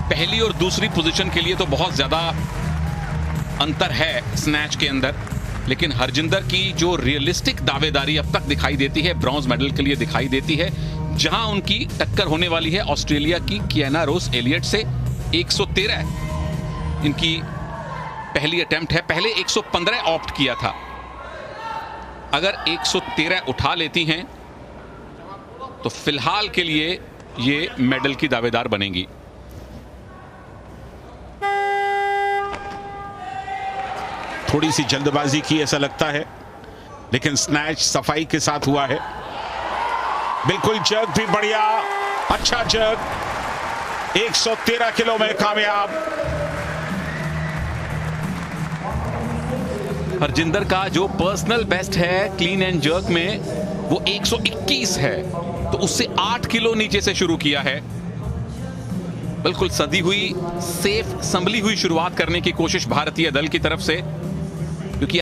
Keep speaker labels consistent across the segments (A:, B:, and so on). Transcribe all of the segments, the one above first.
A: पहली और दूसरी पोजीशन के लिए तो बहुत ज्यादा अंतर है स्नैच के अंदर, लेकिन हरजिंदर की जो रियलिस्टिक दावेदारी अब तक दिखाई देती है ब्रॉन्ज मेडल के लिए दिखाई देती है, जहां उनकी टक्कर होने वाली है ऑस्ट्रेलिया की कियाना रोज एलियट से। 113 इनकी पहली अटेम्प्ट है, पहले 115 ऑप्ट किया था। अगर 113 उठा लेती हैं तो फिलहाल के लिए ये मेडल की दावेदार बनेंगी।
B: थोड़ी सी जल्दबाजी की ऐसा लगता है, लेकिन स्नैच सफाई to साथ हुआ है। बिल्कुल जर्क भी बढ़िया, अच्छा जर्क, 113 किलो में कामयाब।
A: हरजिंदर का जो पर्सनल बेस्ट है क्लीन एंड जर्क में वो 121 है, तो उससे 8 किलो नीचे से शुरू किया है। बिल्कुल सदी हुई, सेफ संभली हुई शुरुआत करने की कोशिश भारतीय दल की तरफ से, क्योंकि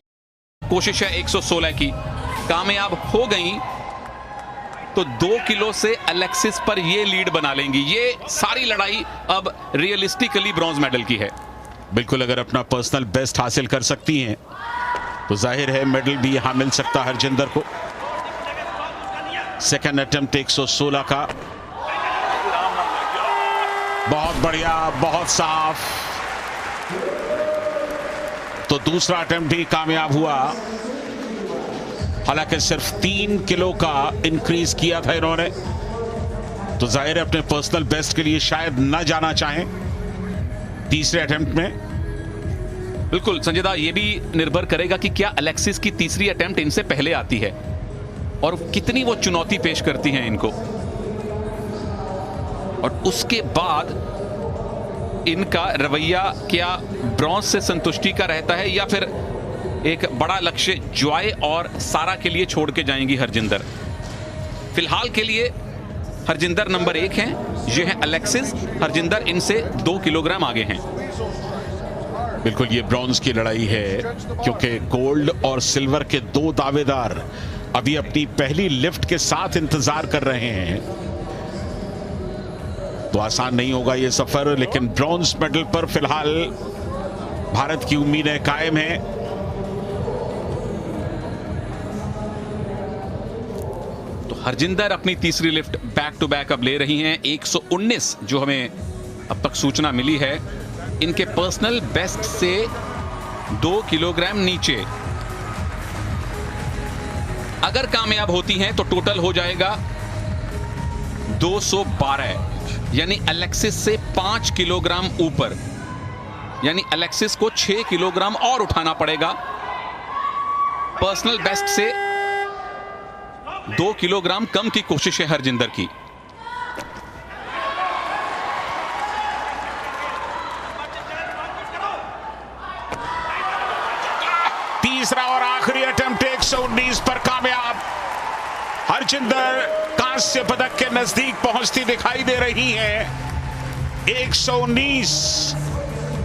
A: कोशिश है 116 की, कामयाब हो गई तो 2 किलो से अलेक्सिस पर ये लीड बना लेंगी। ये सारी लड़ाई अब रियलिस्टिकली ब्रॉन्ज मेडल की है।
B: बिल्कुल, अगर अपना पर्सनल बेस्ट हासिल कर सकती हैं तो जाहिर है मेडल भी यहां मिल सकता है हरजिंदर को। सेकंड अटेम्प्ट 116 का, बहुत बढ़िया, बहुत साफ। तो दूसरा अटेम्प्ट भी कामयाब हुआ, हालांकि सिर्फ 3 किलो का इंक्रीज किया था इन्होंने, तो जाहिर है अपने पर्सनल बेस्ट के लिए शायद न जाना चाहें तीसरे अटेम्प्ट में।
A: बिल्कुल संजयदा, ये भी निर्भर करेगा कि क्या अलेक्सिस की तीसरी अटेम्प्ट इनसे पहले आती है और कितनी वो चुनौती पेश करती हैं इनको, और उसके बाद इनका रवैया क्या ब्रॉन्ज से संतुष्टि का रहता है या फिर एक बड़ा लक्ष्य जॉय और सारा के लिए छोड़ के जाएंगी हरजिंदर। फिलहाल के लिए हरजिंदर नंबर 1 हैं, ये है अलेक्सिस। हरजिंदर इनसे 2 किलोग्राम आगे हैं।
B: बिल्कुल, ये ब्रॉन्ज की लड़ाई है, क्योंकि गोल्ड और सिल्वर के 2 दावेदार अभी अपनी पहली लिफ्ट के साथ इंतजार कर रहे हैं। तो आसान नहीं होगा ये सफर, लेकिन ब्रॉन्ज मेडल पर फिलहाल भारत की उम्मीदें कायम हैं।
A: तो हरजिंदर अपनी तीसरी लिफ्ट बैक टू बैक अब ले रही हैं। 119 जो हमें अब तक सूचना मिली है, इनके पर्सनल बेस्ट से 2 किलोग्राम नीचे। अगर कामयाब होती हैं तो टोटल हो जाएगा 212, यानी अलेक्सिस से 5 किलोग्राम ऊपर, यानी अलेक्सिस को 6 किलोग्राम और उठाना पड़ेगा। पर्सनल बेस्ट से 2 किलोग्राम कम की कोशिश है हरजिंदर की।
B: तीसरा और आखिरी अटेम्प्ट 119 पर कामयाब। हरजिंदर कांस्य पदक के नजदीक पहुंचती दिखाई दे रही है। 119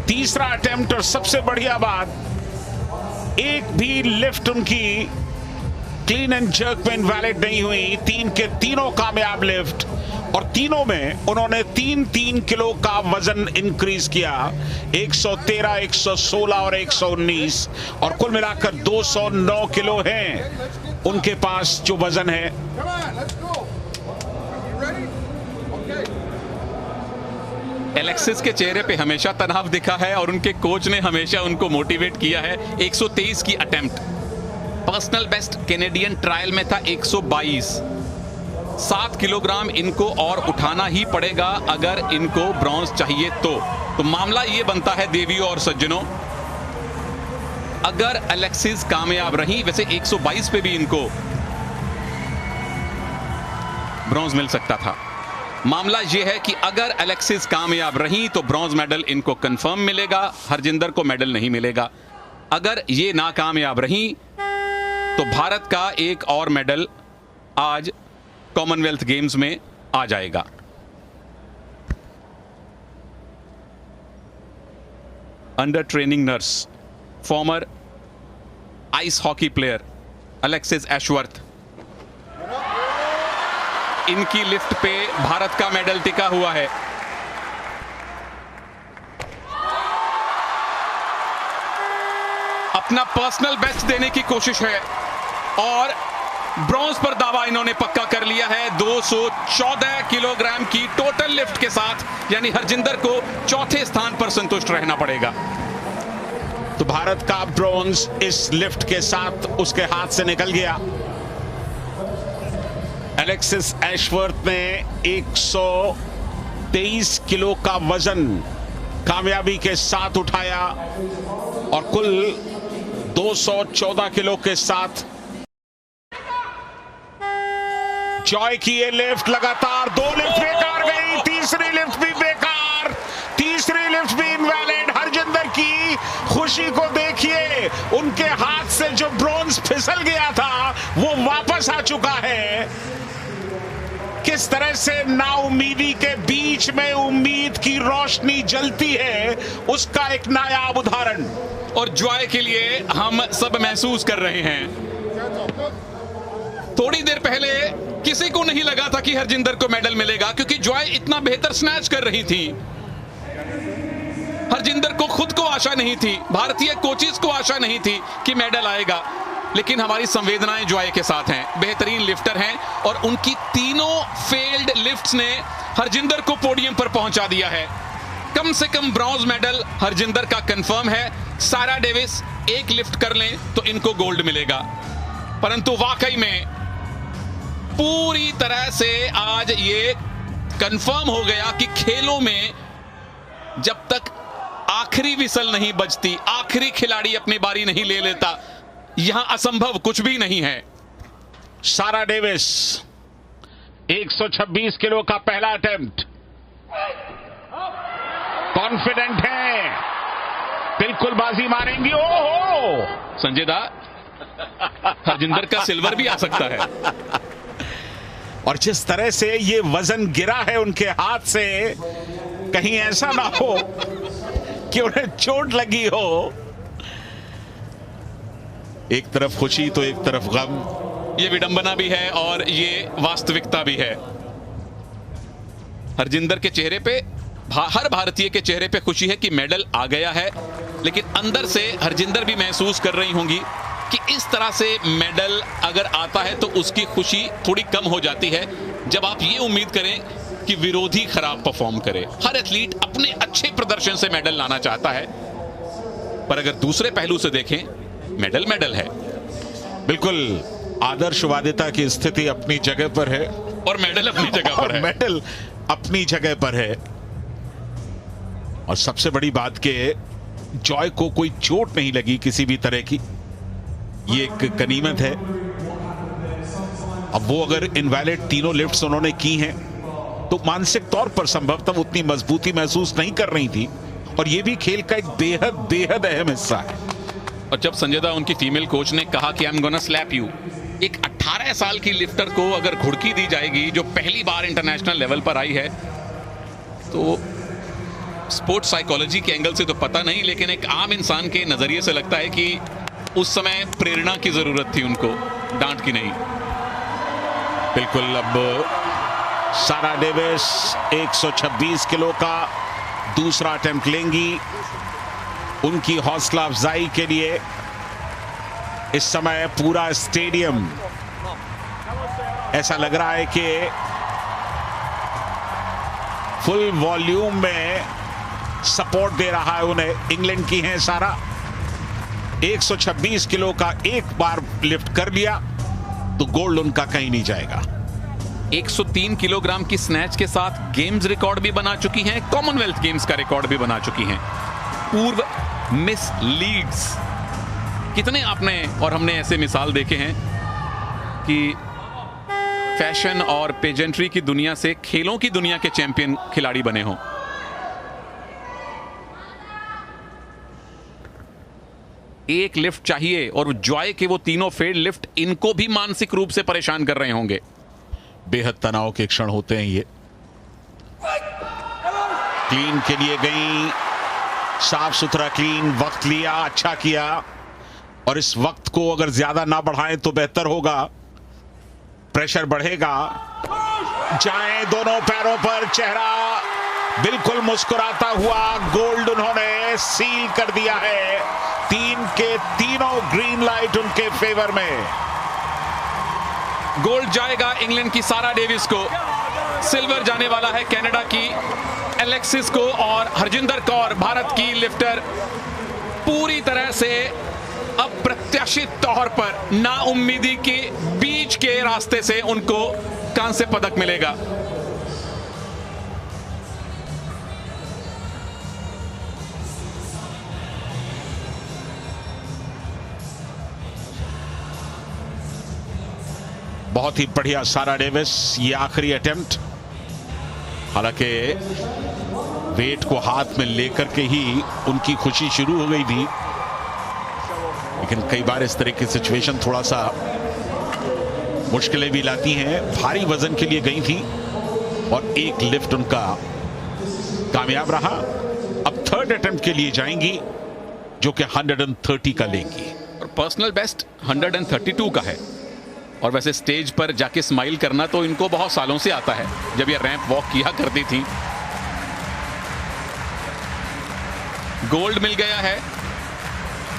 B: तीसरा अटेम्प्ट, और सबसे बढ़िया बात, एक भी लिफ्ट उनकी क्लीन एंड जर्क में इनवैलिड नहीं हुई। 3 के तीनों कामयाब लिफ्ट, और तीनों में उन्होंने 3-3 किलो का वजन इंक्रीज किया। 113, 116 और 119, और कुल मिलाकर 209 किलो हैं उनके पास जो वजन है।
A: एलेक्सिस के चेहरे पे हमेशा तनाव दिखा है और उनके कोच ने हमेशा उनको मोटिवेट किया है। 123 की attempt, personal best Canadian trial में था 122। 7 किलोग्राम इनको और उठाना ही पड़ेगा अगर इनको ब्रॉन्ज चाहिए तो मामला ये बनता है देवियों और सज्जनों, अगर अलेक्सिस कामयाब रही, वैसे 122 पे भी इनको ब्रॉन्ज मिल सकता था। मामला यह है कि अगर अलेक्सिस कामयाब रही तो ब्रॉन्ज मेडल इनको कंफर्म मिलेगा, हरजिंदर को मेडल नहीं मिलेगा। अगर ये नाकामयाब रही तो भारत का एक और मेडल आज कॉमनवेल्थ गेम्स में आ जाएगा। Under training nurse, farmer ice hockey player Alexis Ashworth, इनकी लिफ्ट पे भारत का मेडल टिका हुआ है। अपना पर्सनल बेस्ट देने की कोशिश है और ब्रॉन्ज पर दावा इन्होंने पक्का कर लिया है 214 किलोग्राम की टोटल लिफ्ट के साथ, यानी हरजिंदर को चौथे स्थान पर संतुष्ट रहना पड़ेगा।
B: तो भारत का ब्रॉन्ज इस लिफ्ट के साथ उसके हाथ से निकल गया। एलेक्सिस एशवर्थ ने 123 किलो का वजन कामयाबी के साथ उठाया और कुल 214 किलो के साथ जॉय की ये लिफ्ट लगातार 2 लिफ्ट बेकार गई, तीसरी लिफ्ट भी बेकार, तीसरी लिफ्ट भी इनवैलिड। हरजिंदर की खुशी को देखिए, उनके हाथ से जो ब्रॉन्ज फिसल गया था वो वापस आ चुका है। किस तरह से नाउमीदी के बीच में उम्मीद की रोशनी जलती है, उसका एक नायाब उदाहरण।
A: और जॉय के लिए हम सब महसूस कर रहे हैं। थोड़ी देर पहले किसी को नहीं लगा था कि हरजिंदर को मेडल मिलेगा, क्योंकि जॉय इतना बेहतर स्नैच कर रही थी। हरजिंदर को खुद को आशा नहीं थी, भारतीय कोचेस को आशा नहीं थी कि मेडल आएगा, लेकिन हमारी संवेदनाएं जॉय के साथ हैं। बेहतरीन लिफ्टर हैं और उनकी तीनों फेल्ड लिफ्ट्स ने हरजिंदर को पोडियम पर पहुंचा दिया है। कम से कम ब्रॉन्ज मेडल हरजिंदर का कंफर्म है। सारा डेविस एक लिफ्ट कर लें तो इनको गोल्ड मिलेगा, परंतु वाकई में पूरी तरह से आज ये कंफर्म हो गया कि खेलों में जब तक आखिरी विसल नहीं बजती, आखिरी खिलाड़ी अपनी बारी नहीं ले लेता, यहां असंभव कुछ भी नहीं है।
B: सारा डेविस 126 किलो का पहला अटेम्प्ट, कॉन्फिडेंट है, बिल्कुल बाजी मारेंगी। ओहो
A: संजय दा, हरजिंदर का सिल्वर भी आ सकता है।
B: और जिस तरह से ये वजन गिरा है उनके हाथ से, कहीं ऐसा ना हो कि उन्हें चोट लगी हो। एक तरफ खुशी तो एक तरफ गम।
A: ये विडंबना भी है और ये वास्तविकता भी है। हरजिंदर के चेहरे पे, हर भारतीय के चेहरे पे खुशी है कि मेडल आ गया है, लेकिन अंदर से हरजिंदर भी महसूस कर रही होंगी कि इस तरह से मेडल अगर आता है तो उसकी खुशी थोड़ी कम हो जाती है जब आप ये उम्मीद करें कि विरोधी खराब परफॉर्म करे। हर एथलीट अपने अच्छे प्रदर्शन से मेडल लाना चाहता है, पर अगर दूसरे पहलू से देखें, मेडल मेडल है।
B: बिल्कुल आदर्शवादिता की स्थिति अपनी जगह पर है
A: और मेडल अपनी जगह पर है।
B: मेडल अपनी जगह पर है। और सबसे बड़ी बात कि जॉय को कोई चोट नहीं लगी किसी भी तरह की, ये एक गनीमत है। अब वो अगर इनवैलिड तीनों लिफ्ट्स उन्होंने की हैं तो मानसिक तौर पर संभवतः उतनी मजबूती महसूस नहीं कर रही थी, और ये भी खेल का एक बेहद बेहद अहम हिस्सा है।
A: और जब संजय दा, उनकी फीमेल कोच ने कहा कि I am gonna slap you, एक 18 साल की लिफ्टर को अगर घुड़की दी जाएगी जो पहली बार इंटरनेशनल लेवल पर आई है, तो स्पोर्ट्स साइकोलॉजी के एंगल से तो पता नहीं, लेकिन एक आम इंसान के नजरिए से लगता है कि उस समय प्रेरणा की जरूरत थी उनको, डांट की नहीं।
B: बिल्कुल। अब सारा डेविस 126 किलो का दूसरा अटेम्प्ट लेंगी। उनकी हौसला अफजाई के लिए इस समय पूरा स्टेडियम ऐसा लग रहा है कि फुल वॉल्यूम में सपोर्ट दे रहा है उन्हें। इंग्लैंड की हैं सारा, 126 किलो का एक बार लिफ्ट कर लिया तो गोल्ड उनका कहीं नहीं जाएगा।
A: 103 किलोग्राम की स्नैच के साथ गेम्स रिकॉर्ड भी बना चुकी हैं, कॉमनवेल्थ गेम्स का रिकॉर्ड भी बना चुकी हैं। पूर्व मिस लीड्स, कितने आपने और हमने ऐसे मिसाल देखे हैं कि फैशन और पेजेंट्री की दुनिया से खेलों की दुनिया के चैंपियन खिलाड़ी बने हों। एक लिफ्ट चाहिए और जॉय के वो तीनों फेल्ड लिफ्ट इनको भी मानसिक रूप से परेशान कर रहे होंगे।
B: बेहद तनाव के क्षण होते हैं ये। क्लीन के लिए गई, साफ सुथरा क्लीन, वक्त लिया, अच्छा किया, और इस वक्त को अगर ज्यादा ना बढ़ाएं तो बेहतर होगा, प्रेशर बढ़ेगा। जाएं दोनों पैरों पर, चेहरा बिल्कुल मुस्कुराता हुआ, गोल्ड उन्होंने सील कर दिया है। तीन के तीनों ग्रीन लाइट उनके फेवर में।
A: गोल्ड जाएगा इंग्लैंड की सारा डेविस को, सिल्वर जाने वाला है कनाडा की एलेक्सिस को, और हरजिंदर कौर भारत की लिफ्टर पूरी तरह से अप्रत्याशित तौर पर नाउम्मीदी के बीच के रास्ते से उनको कांस्य पदक मिलेगा।
B: बहुत ही बढ़िया सारा डेविस, ये आखिरी अटेम्प्ट। हालांकि वेट को हाथ में लेकर के ही उनकी खुशी शुरू हो गई थी, लेकिन कई बार इस तरह की सिचुएशन थोड़ा सा मुश्किलें भी लाती हैं। भारी वजन के लिए गई थी और एक लिफ्ट उनका कामयाब रहा। अब थर्ड अटेम्प्ट के लिए जाएंगी, जो कि 130 का लेंगी।
A: और पर्सनल बेस्ट 132 का है। और वैसे स्टेज पर जाके स्माइल करना तो इनको बहुत सालों से आता है, जब ये रैंप वॉक किया करती थी। गोल्ड मिल गया है।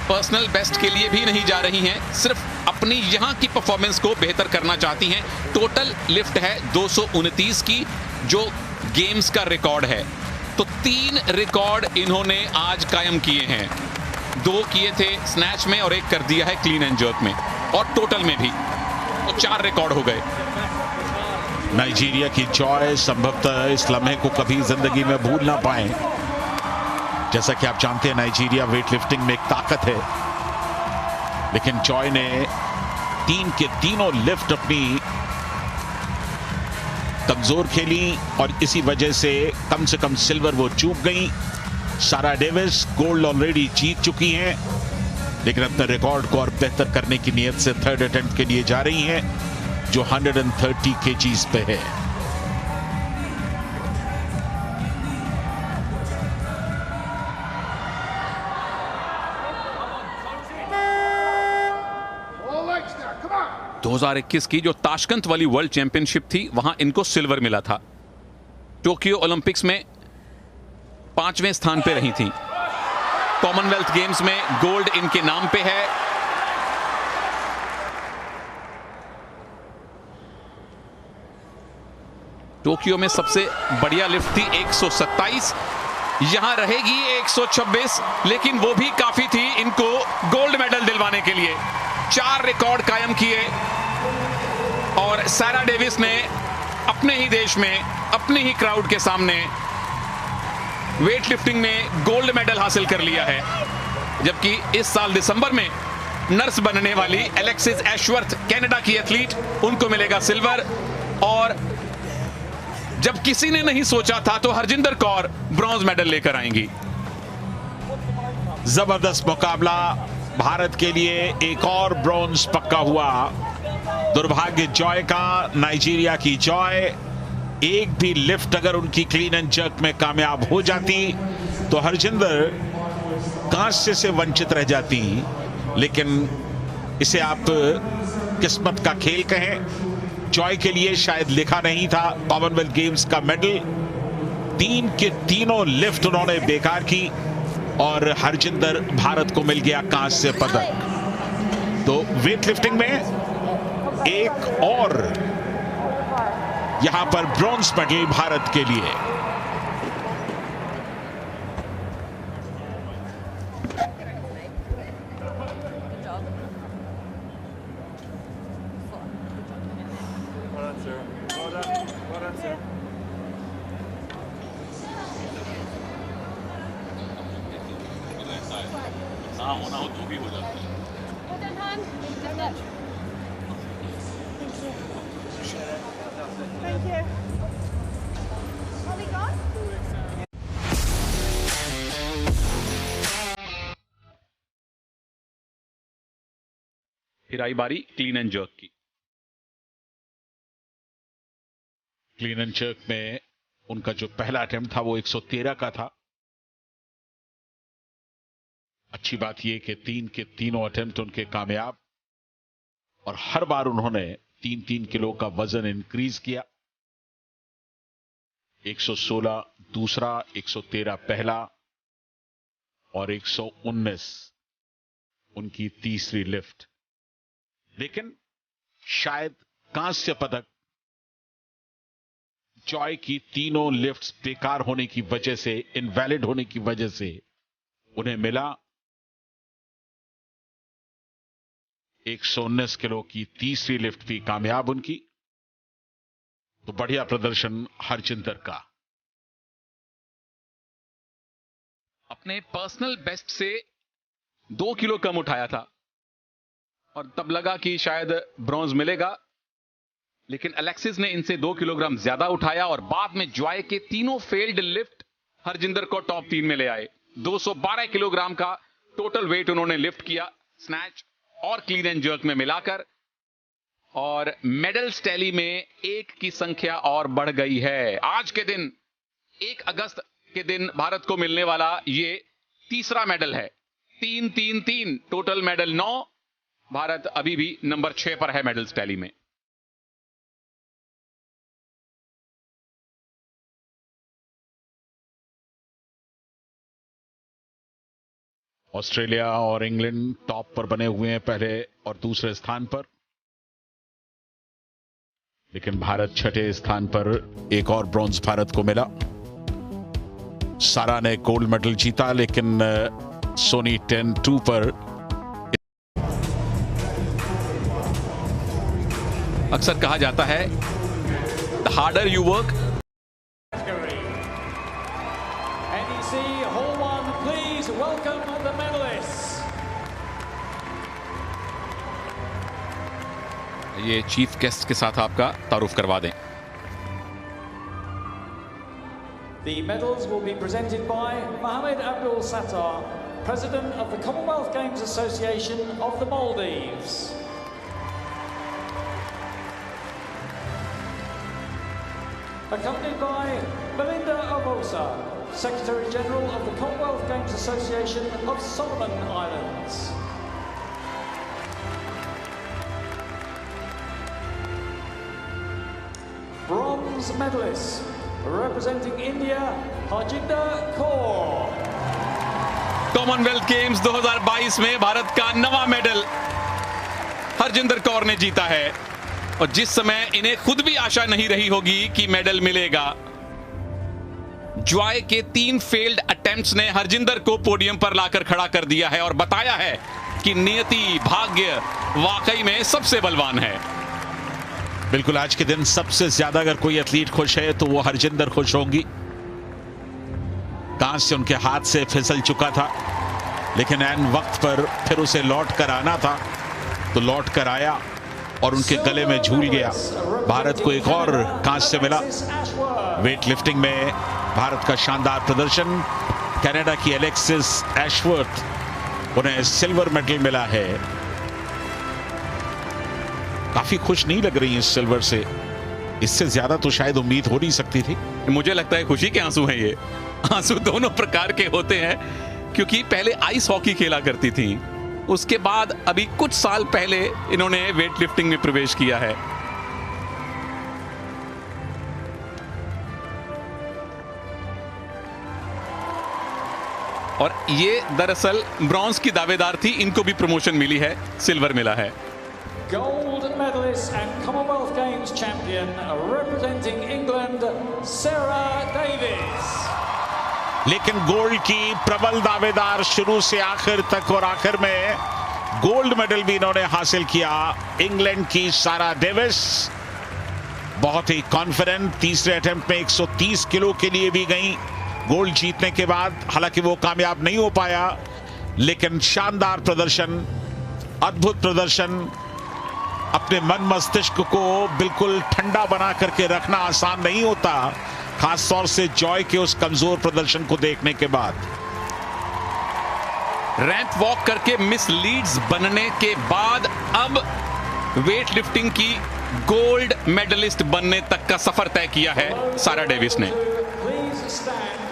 A: पर्सनल बेस्ट के लिए भी नहीं जा रही हैं, सिर्फ अपनी यहां की परफॉर्मेंस को बेहतर करना चाहती हैं। टोटल लिफ्ट है 229 की, जो गेम्स का रिकॉर्ड है। तो 3 रिकॉर्ड इन्होंने आज कायम किए हैं। 2 किए थे स्नैच में और 1 कर दिया है क्लीन एंड जर्क में, और टोटल में भी तो 4 रिकॉर्ड हो गए।
B: नाइजीरिया की जॉय संभवतः इस लम्हे को कभी जिंदगी में भूल ना पाए। जैसा कि आप जानते हैं, नाइजीरिया वेट लिफ्टिंग में एक ताकत है, लेकिन जॉय ने 3 के तीनों लिफ्ट अपनी कमजोर खेली और इसी वजह से कम सिल्वर वो चूक गई। सारा डेविस गोल्ड ऑलरेडी जीत चुकी हैं, लेकिन अपने रिकॉर्ड को और बेहतर करने की नीयत से थर्ड अटेम्प्ट के लिए जा रही हैं, जो 130 kgs पे है।
A: दो 2021 की जो ताशकंद वाली वर्ल्ड चैंपियनशिप थी, वहां इनको सिल्वर मिला था। टोक्यो ओलंपिक्स में 5वें स्थान पे रही थी। कॉमनवेल्थ गेम्स में गोल्ड इनके नाम पे है। टोक्यो में सबसे बढ़िया लिफ्ट थी 127, यहां रहेगी 126, लेकिन वो भी काफी थी इनको गोल्ड मेडल दिलवाने के लिए। 4 रिकॉर्ड कायम किए और सारा डेविस ने अपने ही देश में, अपने ही क्राउड के सामने वेट लिफ्टिंग में गोल्ड मेडल हासिल कर लिया है। जबकि इस साल दिसंबर में नर्स बनने वाली एलेक्सिस एशवर्थ, कनाडा की एथलीट, उनको मिलेगा सिल्वर। और जब किसी ने नहीं सोचा था, तो हरजिंदर कौर ब्रॉन्ज मेडल लेकर आएंगी।
B: जबरदस्त मुकाबला, भारत के लिए एक और ब्रॉन्ज पक्का हुआ। दुर्भाग्य जॉय का, नाइजीरिया की जॉय। एक भी लिफ्ट अगर उनकी क्लीन एंड जर्क में कामयाब हो जाती तो हरजिंदर कांस्य से वंचित रह जाती, लेकिन इसे आप किस्मत का खेल कहें। जॉय के लिए शायद लिखा नहीं था कॉमनवेल्थ गेम्स का मेडल। 3 के तीनों लिफ्ट उन्होंने बेकार की और हरजिंदर, भारत को मिल गया कांस्य पदक। तो वेट लिफ्टिंग में एक और यहां पर ब्रॉन्ज मेडल भारत के लिए।
A: होना हो तो भी हो जाता है।
C: Thank you. Are we gone?
A: फिर आई बारी क्लीन एंड जर्क की।
B: क्लीन एंड जर्क में उनका जो पहला अटेम्प्ट था वो 113 का था। अच्छी बात यह कि 3 के तीनों अटेम्प्ट उनके कामयाब, और हर बार उन्होंने 3-3 किलो का वजन इंक्रीज किया। 116 दूसरा, 113 पहला और 119 उनकी तीसरी लिफ्ट, लेकिन शायद कांस्य पदक जॉय की तीनों लिफ्ट्स बेकार होने की वजह से, इनवैलिड होने की वजह से उन्हें मिला। 119 किलो की तीसरी लिफ्ट भी कामयाब उनकी। तो बढ़िया प्रदर्शन हरजिंदर का।
A: अपने पर्सनल बेस्ट से 2 किलो कम उठाया था और तब लगा कि शायद ब्रॉन्ज मिलेगा, लेकिन अलेक्सिस ने इनसे 2 किलोग्राम ज्यादा उठाया और बाद में जॉय के तीनों फेल्ड लिफ्ट हरजिंदर को टॉप 3 में ले आए। 212 किलोग्राम का टोटल वेट उन्होंने लिफ्ट किया, स्नैच और क्लीन एंड जर्क में मिलाकर, और मेडल्स टैली में 1 की संख्या और बढ़ गई है। आज के दिन 1 अगस्त के दिन भारत को मिलने वाला ये तीसरा मेडल है। 3-3-3 टोटल मेडल 9। भारत अभी भी नंबर 6 पर है मेडल्स टैली में।
B: ऑस्ट्रेलिया और इंग्लैंड टॉप पर बने हुए हैं, पहले और दूसरे स्थान पर, लेकिन भारत 6ठे स्थान पर। एक और ब्रॉन्ज भारत को मिला। सारा ने गोल्ड मेडल जीता, लेकिन सोनी 10-2 पर।
A: अक्सर कहा जाता है the harder you work,
D: NEC Hall 1, please welcome the medalists.
A: ये चीफ गेस्ट के साथ आपका तारुफ करवा दें।
D: The medals will be presented by Mohammed Abdul Sattar, President of the Commonwealth Games Association of the Maldives. Accompanied by Melinda Obosa, Secretary General of the Commonwealth Games Association of Solomon Islands. Bronze medalists representing India, Harjinder Kaur.
A: Commonwealth games 2022 में भारत का 9वां medal Harjinder Kaur ने जीता है, और जिस समय इन्हें खुद भी आशा नहीं रही होगी कि मेडल मिलेगा, जॉय के 3 फेल्ड अटेम्प्ट्स ने हरजिंदर को पोडियम पर लाकर खड़ा कर दिया है और बताया है कि नियति, भाग्य वाकई में सबसे बलवान है।
B: बिल्कुल, आज के दिन सबसे ज्यादा अगर कोई एथलीट खुश है तो वो हरजिंदर खुश होंगी। कांस्य उनके हाथ से फिसल चुका था, लेकिन ऐन वक्त पर फिर उसे लौट कर आना था, तो लौट कर आया और उनके गले में झूल गया। भारत को एक और कांस्य मिला। वेट लिफ्टिंग में भारत का शानदार प्रदर्शन। कनाडा की एलेक्सिस एशवर्थ, उन्हें सिल्वर मेडल मिला है। काफी खुश नहीं लग रही है इस सिल्वर से, इससे ज्यादा तो शायद उम्मीद हो नहीं सकती थी।
A: मुझे लगता है खुशी के आंसू हैं। ये आंसू दोनों प्रकार के होते हैं, क्योंकि पहले आइस हॉकी खेला करती थी, उसके बाद अभी कुछ साल पहले इन्होंने वेट लिफ्टिंग में प्रवेश किया है। और ये दरअसल ब्रॉन्ज की दावेदार थी, इनको भी प्रमोशन मिली है, सिल्वर मिला है।
D: Gold medalist and Commonwealth Games champion representing England, Sarah Davies.
B: लेकिन गोल्ड की प्रबल दावेदार शुरू से आखिर तक, और आखिर में गोल्ड मेडल भी इन्होंने हासिल किया। इंग्लैंड की सारा डेविस बहुत ही कॉन्फिडेंट, तीसरे अटेम्प्ट में 130 किलो के लिए भी गई गोल्ड जीतने के बाद। हालांकि वो कामयाब नहीं हो पाया, लेकिन शानदार प्रदर्शन, अद्भुत प्रदर्शन। अपने मन मस्तिष्क को बिल्कुल ठंडा बना करके रखना आसान नहीं होता, खास तौर से जॉय के उस कमजोर प्रदर्शन को देखने के बाद।
A: रैंप वॉक करके मिस लीड्स बनने के बाद अब वेट लिफ्टिंग की गोल्ड मेडलिस्ट बनने तक का सफर तय किया है सारा डेविस ने।
D: Please stand